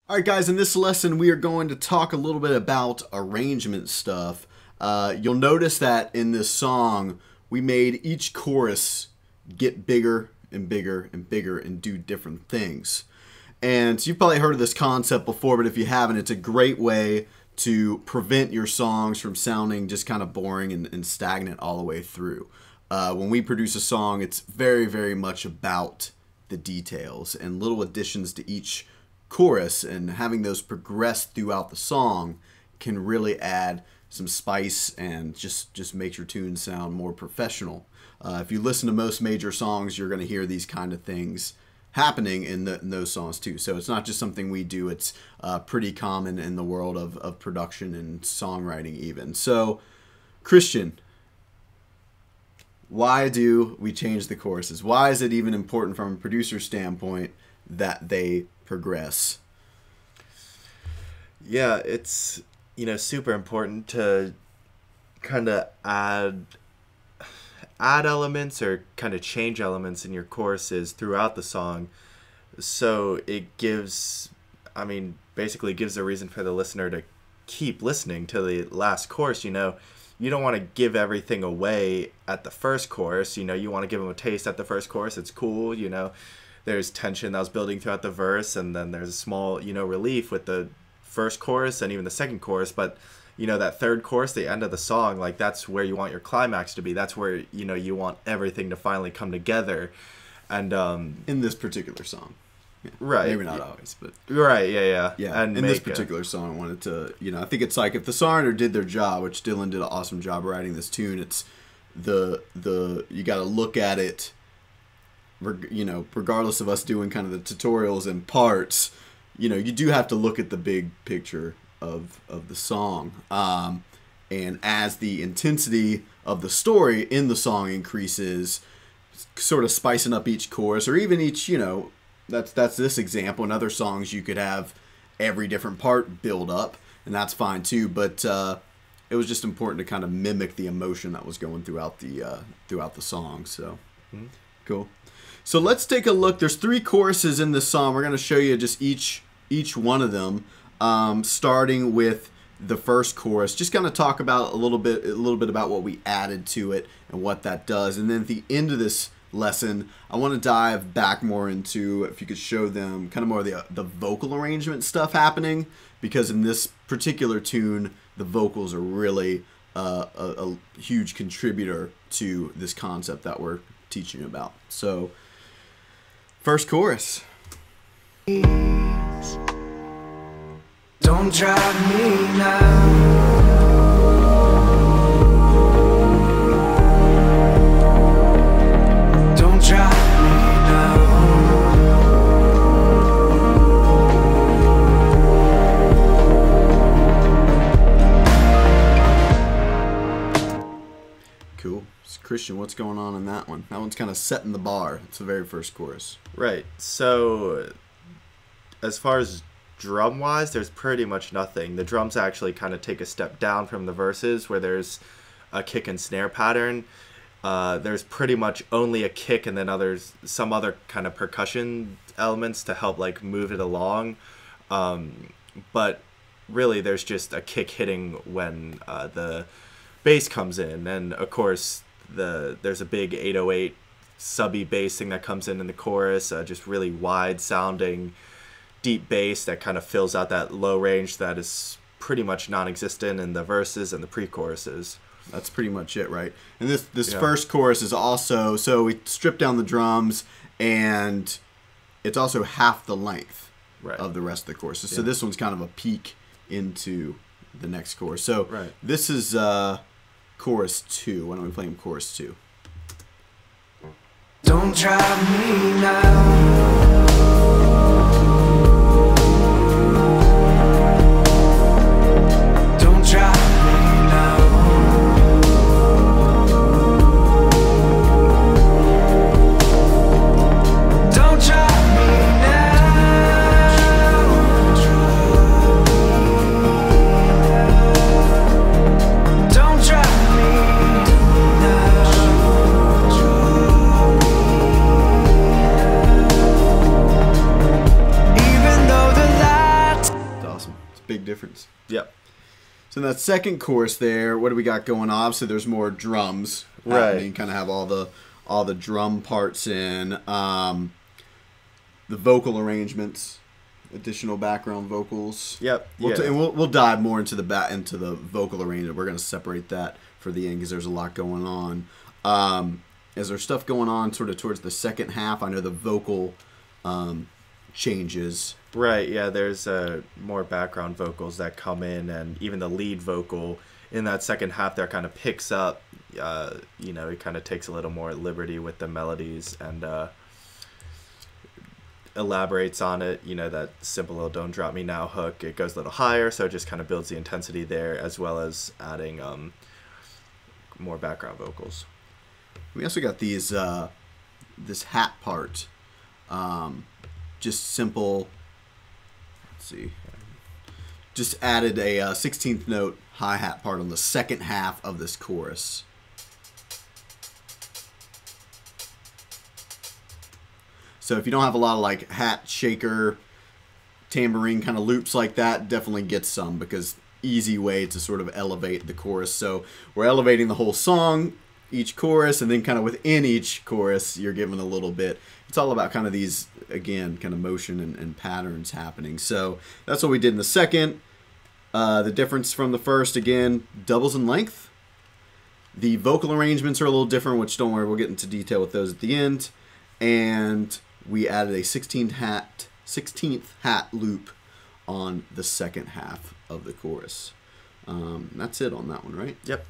Alright guys, in this lesson we are going to talk a little bit about arrangement stuff. You'll notice that in this song we made each chorus get bigger and bigger and bigger and do different things. And you've probably heard of this concept before, but if you haven't, it's a great way to prevent your songs from sounding just kind of boring and stagnant all the way through. When we produce a song, it's very, very much about the details and little additions to each chorus, and having those progress throughout the song can really add some spice and just makes your tune sound more professional. If you listen to most major songs, you're going to hear these kind of things happening in those songs too. So it's not just something we do, it's pretty common in the world of production and songwriting even. So Christian, why do we change the choruses? Why is it even important from a producer standpoint that they progress? Yeah, it's super important to kind of add elements or kind of change elements in your choruses throughout the song, so it gives, basically gives a reason for the listener to keep listening to the last chorus. You don't want to give everything away at the first chorus. You want to give them a taste at the first chorus. It's cool. There's tension that was building throughout the verse, and then there's a small, relief with the first chorus and even the second chorus. But, that third chorus, the end of the song, like, that's where you want your climax to be. That's where, you want everything to finally come together. And in this particular song. Yeah. Right. Maybe not always, but... Right, yeah. Yeah, and in this particular song, I wanted to, I think it's like if the songwriter did their job, which Dylan did an awesome job writing this tune, it's you got to look at it, regardless of us doing kind of the tutorials and parts, you do have to look at the big picture of the song. And as the intensity of the story in the song increases, sort of spicing up each chorus, or even each, that's this example. In other songs, you could have every different part build up, and that's fine too. But it was just important to kind of mimic the emotion that was going throughout the song. So cool. So let's take a look. There's 3 choruses in this song. We're going to show you just each one of them, starting with the first chorus. Just kind of talk about a little bit about what we added to it and what that does. And then at the end of this lesson, I want to dive back more into, if you could show them kind of more of the vocal arrangement stuff happening, because in this particular tune, the vocals are really a huge contributor to this concept that we're teaching about. So, first chorus. Don't drive me now. Don't drive me now. Cool. So Christian, what's going on in that one? That one's kind of setting the bar. It's the very first chorus. Right. So, as far as drum-wise, there's pretty much nothing. The drums actually kind of take a step down from the verses, where there's a kick and snare pattern. There's pretty much only a kick, and then some other kind of percussion elements to help like move it along. But really, there's just a kick hitting when the bass comes in, and of course there's a big 808 subby bass thing that comes in the chorus, just really wide sounding deep bass that kind of fills out that low range that is pretty much non-existent in the verses and the pre-choruses. That's pretty much it, right? And this first chorus is also, so we stripped down the drums, and it's also half the length of the rest of the choruses. So this one's kind of a peek into the next chorus. So this is chorus 2. Why don't we play him chorus 2? Don't drive me now. Big difference. Yep. So in that second chorus there, what do we got going on? Obviously, there's more drums. Right. You kind of have all the drum parts in. The vocal arrangements, additional background vocals. Yep. And we'll dive more into the vocal arrangement. We're going to separate that for the end because there's a lot going on. Is there stuff going on sort of towards the second half? I know the vocal changes. Right, yeah, there's more background vocals that come in, and even the lead vocal in that second half there kind of picks up. It kind of takes a little more liberty with the melodies and elaborates on it. That simple little "Don't Drop Me Now" hook, it goes a little higher, so it just kind of builds the intensity there, as well as adding more background vocals. We also got these this hat part, just simple. Let's see, just added a 16th note hi-hat part on the second half of this chorus. So if you don't have a lot of like hat shaker, tambourine kind of loops like that, definitely get some, because easy way to sort of elevate the chorus. So we're elevating the whole song, each chorus, and then kind of within each chorus you're giving a little bit. It's all about kind of these, again, kind of motion and patterns happening. So that's what we did in the second. The difference from the first, again, doubles in length. The vocal arrangements are a little different, which don't worry, we'll get into detail with those at the end. And we added a 16th hat loop on the second half of the chorus. That's it on that one, right? Yep.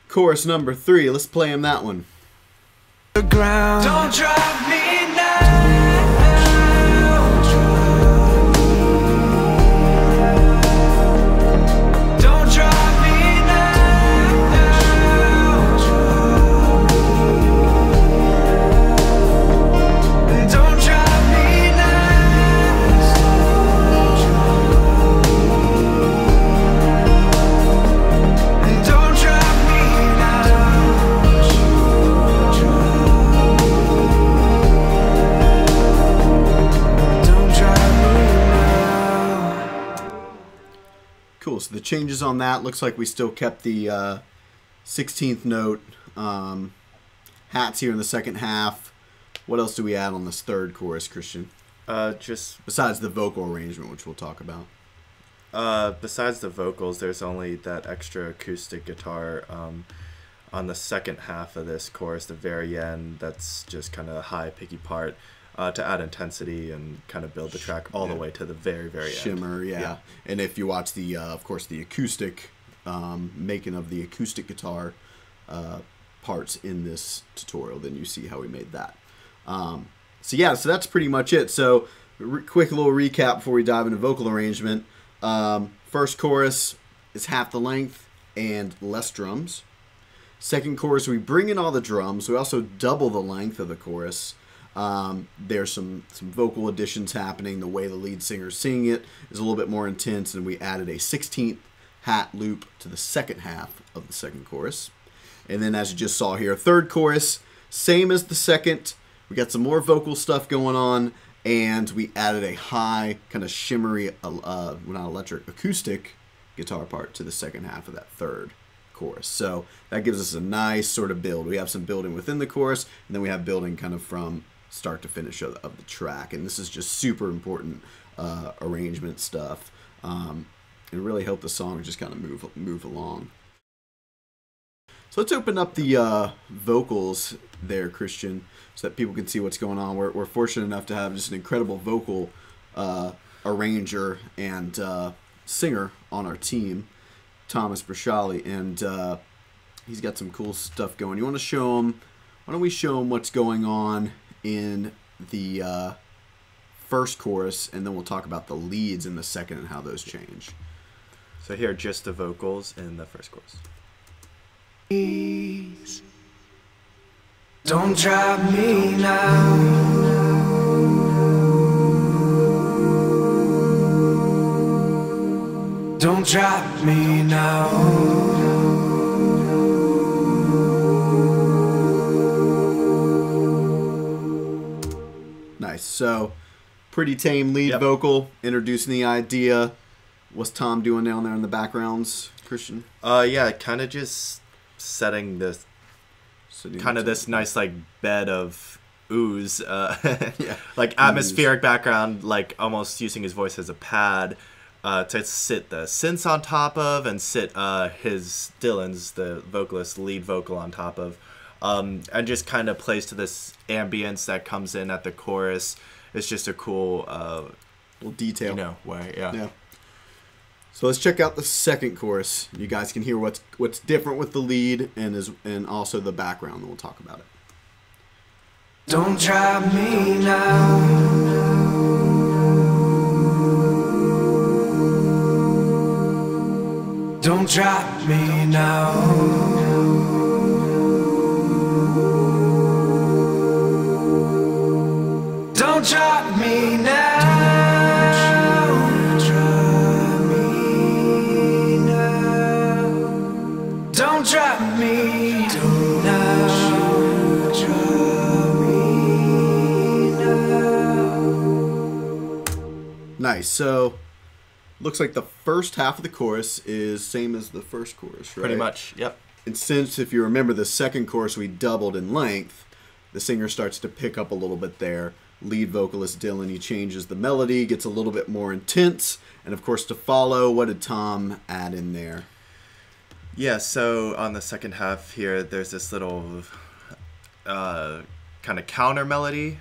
Chorus number 3. Let's play him that one. The ground. Don't drop me now. Don't drop me now. Don't drop me now. Don't drop me Cool. So the changes on that, looks like we still kept the 16th note hats here in the second half. What else do we add on this third chorus, Christian? Just besides the vocal arrangement, which we'll talk about. Besides the vocals, there's only that extra acoustic guitar on the second half of this chorus, the very end. That's just kind of a high, picky part to add intensity and kind of build the track all the way to the very, very end. Shimmer, yeah. And if you watch the, of course, the acoustic, making of the acoustic guitar parts in this tutorial, then you see how we made that. So that's pretty much it. So quick little recap before we dive into vocal arrangement. First chorus is half the length and less drums. Second chorus, we bring in all the drums. We also double the length of the chorus. There's some vocal additions happening. The way the lead singer is singing it is a little bit more intense, and we added a 16th hat loop to the second half of the second chorus. And then, as you just saw here, third chorus, same as the second. We got some more vocal stuff going on, and we added a high, kind of shimmery, not electric, acoustic guitar part to the second half of that third chorus. So that gives us a nice sort of build. We have some building within the chorus, and then we have building kind of from start to finish of the track. And this is just super important arrangement stuff. It really helped the song just kind of move along. So let's open up the vocals there, Christian, so that people can see what's going on. We're fortunate enough to have just an incredible vocal arranger and singer on our team, Thomas Brashali, and he's got some cool stuff going. You want to show him? Why don't we show him what's going on in the first chorus, and then we'll talk about the leads in the second and how those change. So here are just the vocals in the first chorus. Don't drop me now. Don't drop me now. Nice. So pretty tame lead vocal, introducing the idea. What's Tom doing down there in the backgrounds, Christian? Yeah, kind of just setting this, this nice like bed of ooze, Yeah. like atmospheric background, like almost using his voice as a pad to sit the synths on top of, and sit Dylan's, the vocalist, lead vocal on top of, and just kind of plays to this ambience that comes in at the chorus. It's just a cool little detail, way. Yeah. So let's check out the second chorus. You guys can hear what's different with the lead and also the background, and we'll talk about it. Don't drive me now. Don't drive me now. Don't drive me now. Don't drive me now. Nice. So, looks like the first half of the chorus is same as the first chorus, right? Pretty much, yep. And since, if you remember, the second chorus we doubled in length, the singer starts to pick up a little bit there. Lead vocalist Dylan, he changes the melody, gets a little bit more intense, and of course to follow, what did Tom add in there? Yeah, so on the second half here, there's this little kind of counter melody,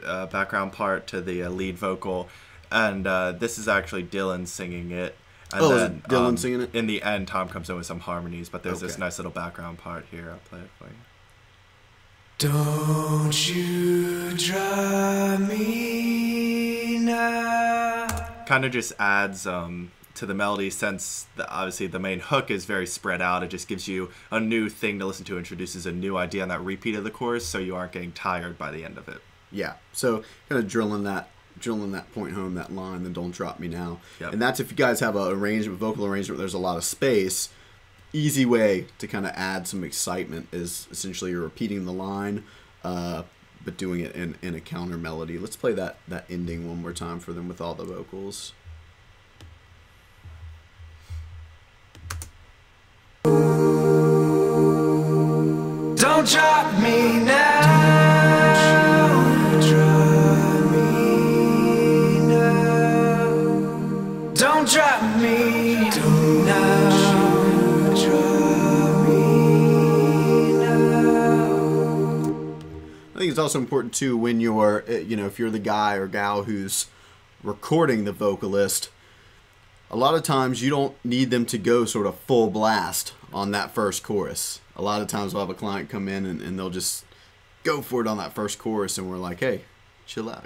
background part to the lead vocal, and this is actually Dylan singing it. And is it Dylan singing it? In the end, Tom comes in with some harmonies, but there's this nice little background part here. I'll play it for you. Don't you drive me now. Kind of just adds to the melody, since obviously the main hook is very spread out. It just gives you a new thing to listen to, introduces a new idea on that repeat of the chorus, so you aren't getting tired by the end of it. Yeah, so kind of drilling that point home, that line, the "Don't Drop Me Now." Yep. And that's if you guys have a vocal arrangement, there's a lot of space. Easy way to kind of add some excitement is essentially you're repeating the line, but doing it in a counter melody. Let's play that ending one more time for them with all the vocals. Don't drop me now. Don't drop me now. I think it's also important too when you're, if you're the guy or gal who's recording the vocalist, a lot of times you don't need them to go sort of full blast on that first chorus. A lot of times we'll have a client come in and they'll just go for it on that first chorus, and we're like, hey, chill out,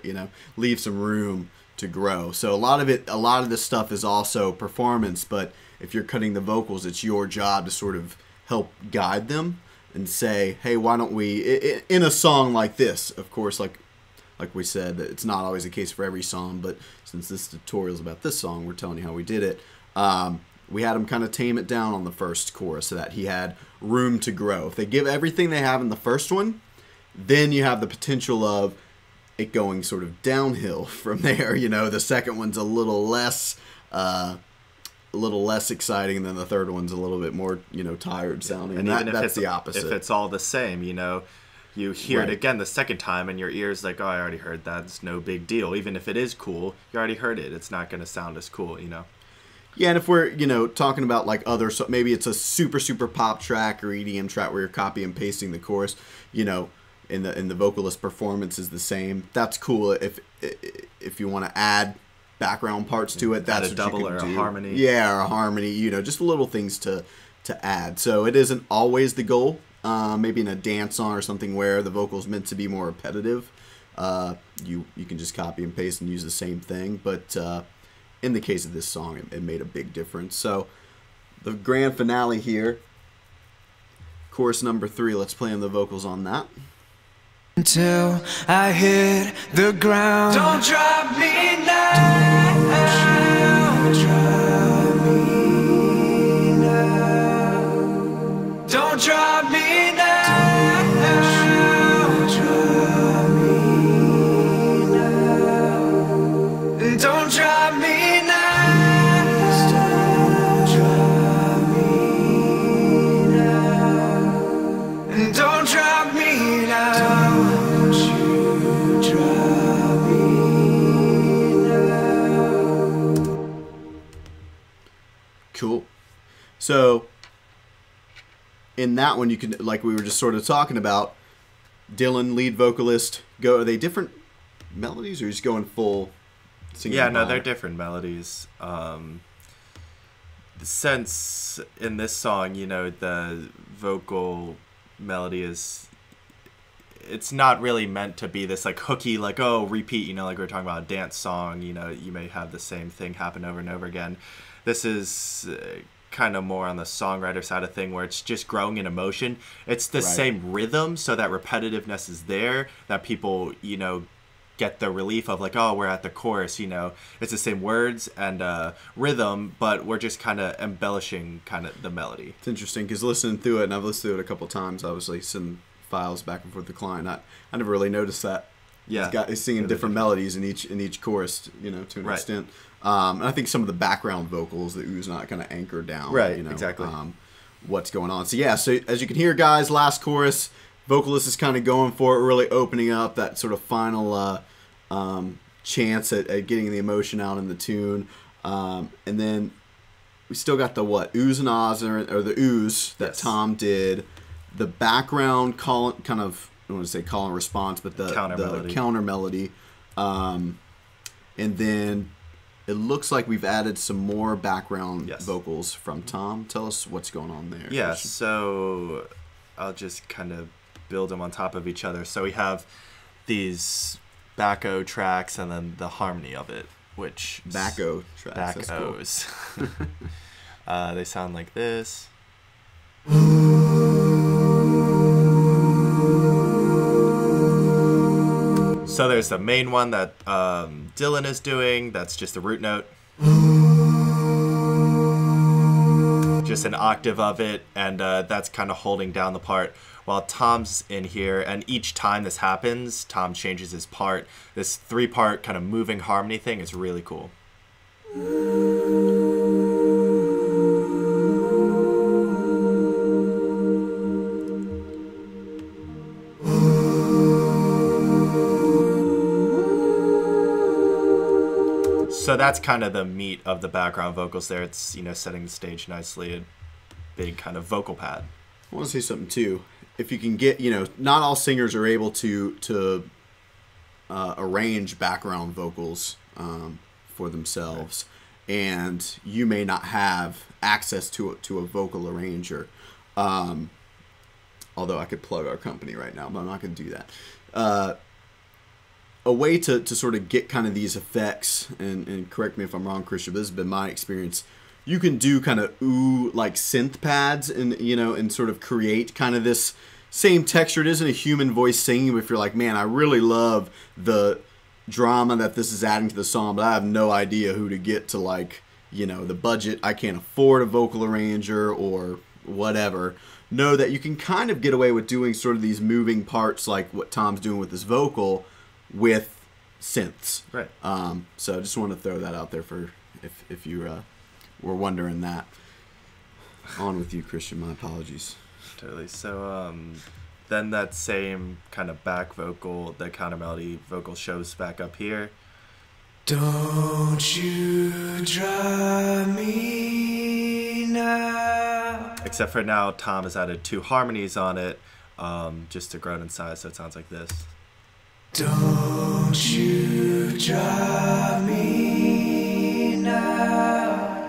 leave some room to grow. So a lot of this stuff is also performance, but if you're cutting the vocals, it's your job to sort of help guide them and say, hey, why don't we, in a song like this, of course, like we said, it's not always the case for every song, but since this tutorial is about this song, we're telling you how we did it. We had him kind of tame it down on the first chorus so that he had room to grow. If they give everything they have in the first one, then you have the potential of it going sort of downhill from there. The second one's a little less exciting than the third one's a little bit more, tired sounding. And that's the opposite. If it's all the same, you hear it again the second time and your ear's like, oh, I already heard that. It's no big deal. Even if it is cool, you already heard it. It's not going to sound as cool, Yeah, and if we're, talking about like so maybe it's a super, super pop track or EDM track where you're copy and pasting the chorus, in the vocalist performance is the same. That's cool if you want to add background parts to it. That's add a double or a harmony. Yeah, or a harmony. Just little things to add. So it isn't always the goal. Maybe in a dance song or something where the vocal's meant to be more repetitive, you can just copy and paste and use the same thing. But in the case of this song, it made a big difference. So the grand finale here, chorus number 3. Let's play on the vocals on that. Until I hit the ground. Don't drop me now. Don't drop me now. Don't drop me now. Don't drop me now. Don't drop me now. Cool. So in that one, you can, like we were just sort of talking about, Dylan, lead vocalist, are they different melodies, or just going full singing? Yeah, no, they're different melodies. Since in this song, you know, the vocal melody it's not really meant to be this like hooky, like, oh, repeat, you know, like we were talking about a dance song, you know, you may have the same thing happen over and over again. This is kind of more on the songwriter side of thing, where it's just growing in emotion. It's the same rhythm, so that repetitiveness is there, that people, you know, get the relief of, like, oh, we're at the chorus, you know, it's the same words and rhythm, but we're just kind of embellishing kind of the melody. It's interesting because listening through it, and I've listened to it a couple times, obviously, sending files back and forth with the client, I never really noticed that. Yeah, he's singing different melodies in each chorus, you know, to an extent. And I think some of the background vocals that Ooh's not kind of anchored down, you know, exactly. What's going on. So yeah, so as you can hear, guys, last chorus, vocalist is kind of going for it, really opening up that sort of final chance at getting the emotion out in the tune. And then we still got the oohs and ahs, or the oohs that Tom did. The background call, kind of, I don't want to say call and response, but the counter melody. And then it looks like we've added some more background vocals from Tom. Tell us what's going on there. Yeah, so I'll just kind of build them on top of each other. So we have these back-o tracks and then the harmony of it, which... Back-o tracks, back-os. Cool. They sound like this. So there's the main one that Dylan is doing. That's just a root note. Just an octave of it, and that's kind of holding down the part while Tom's in here. And each time this happens, Tom changes his part. This 3-part kind of moving harmony thing is really cool. So that's kind of the meat of the background vocals there. It's, you know, setting the stage nicely, a big kind of vocal pad. I want to say something too. If you can get, you know, not all singers are able to arrange background vocals for themselves, and you may not have access to a vocal arranger. Although I could plug our company right now, but I'm not going to do that. A way to sort of get kind of these effects, and correct me if I'm wrong, Christian, but this has been my experience. You can do kind of ooh like synth pads, and you know, and sort of create kind of this same texture. It isn't a human voice singing, but if you're like, man, I really love the drama that this is adding to the song, but I have no idea who to get to, like, you know, the budget, I can't afford a vocal arranger or whatever. Know that you can kind of get away with doing sort of these moving parts like what Tom's doing with his vocal with synths. Right. So I just want to throw that out there for if you were wondering that. On with you, Christian. My apologies. Totally. So then that same kind of back vocal, the counter melody vocal shows back up here. Don't you drive me now. Except for now, Tom has added 2 harmonies on it, just to grow it in size, so it sounds like this. Don't you drive me now.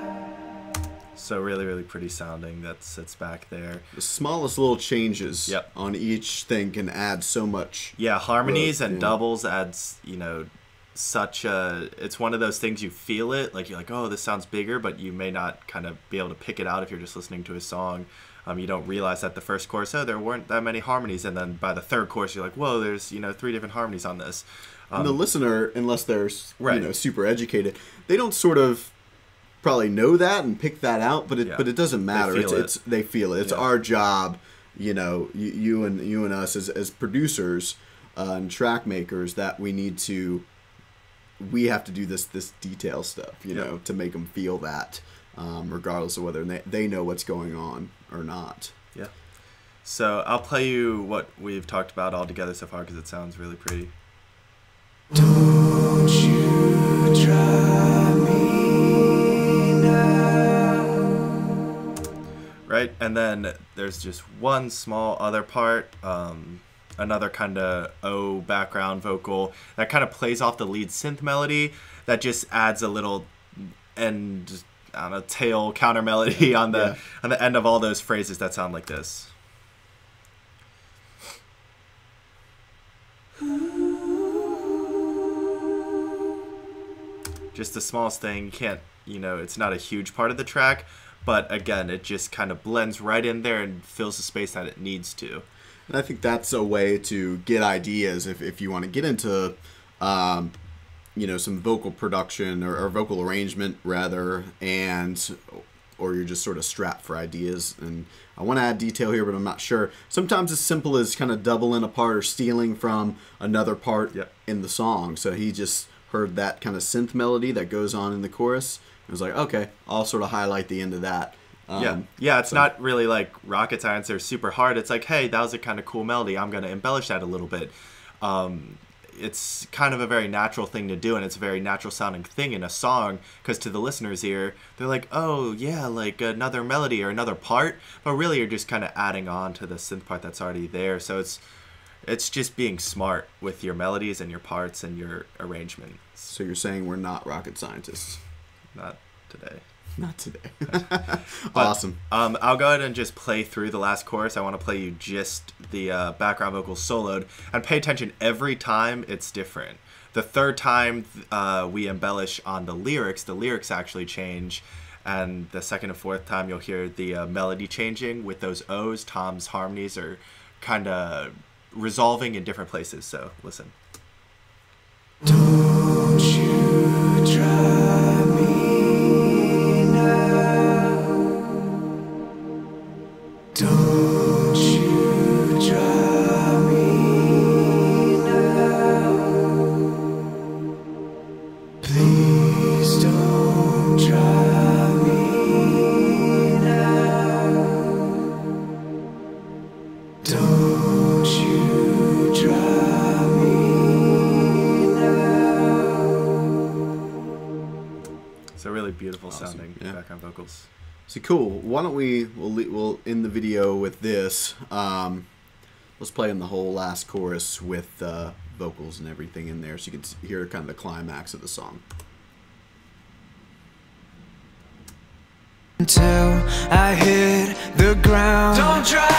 So really, really pretty sounding. That sits back there. The smallest little changes on each thing can add so much. Yeah, harmonies and doubles adds, you know, such a... It's one of those things you feel it. Like, you're like, oh, this sounds bigger, but you may not kind of be able to pick it out if you're just listening to a song. You don't realize that the first chorus, oh, there weren't that many harmonies, and then by the third chorus, you're like, whoa, there's, you know, 3 different harmonies on this. And the listener, unless they're you know, super educated, they don't sort of probably know that and pick that out, but it doesn't matter. They feel it. It's our job, you know, you and us as producers and track makers, that we have to do this detail stuff, you know, to make them feel that. Regardless of whether they know what's going on or not. Yeah. So I'll play you what we've talked about all together so far because it sounds really pretty. Don't you drive me now. And then there's just one small other part, another kind of background vocal that kind of plays off the lead synth melody that just adds a little end, I don't know, tail counter melody on the end of all those phrases that sound like this. Just the smallest thing. You can't, it's not a huge part of the track, but again, it just kind of blends right in there and fills the space that it needs to. And I think that's a way to get ideas if you want to get into, some vocal production or vocal arrangement rather, or you're just sort of strapped for ideas. And I want to add detail here, but I'm not sure. Sometimes as simple as kind of doubling a part or stealing from another part in the song. So he just heard that kind of synth melody that goes on in the chorus. It was like, okay, I'll sort of highlight the end of that. It's not really like rocket science or super hard. It's like, hey, that was a kind of cool melody. I'm going to embellish that a little bit. It's kind of a very natural thing to do, and it's a very natural sounding thing in a song, because to the listener's ear, they're like, oh, yeah, like another melody or another part. But really, you're just kind of adding on to the synth part that's already there. So it's just being smart with your melodies and your parts and your arrangements. So you're saying we're not rocket scientists? Not today. Not today. Awesome. I'll go ahead and just play through the last chorus. I want to play you just the background vocals soloed. And pay attention, every time it's different. The third time we embellish on the lyrics actually change. And the second and fourth time you'll hear the melody changing with those O's. Tom's harmonies are kind of resolving in different places. So listen. Don't you try me now. Don't you try me now. Please don't try me now. Don't you try me now. So really beautiful sounding background vocals. So cool. Why don't we'll end the video with this. Let's play in the whole last chorus with vocals and everything in there, so you can hear kind of the climax of the song. Until I hit the ground. Don't try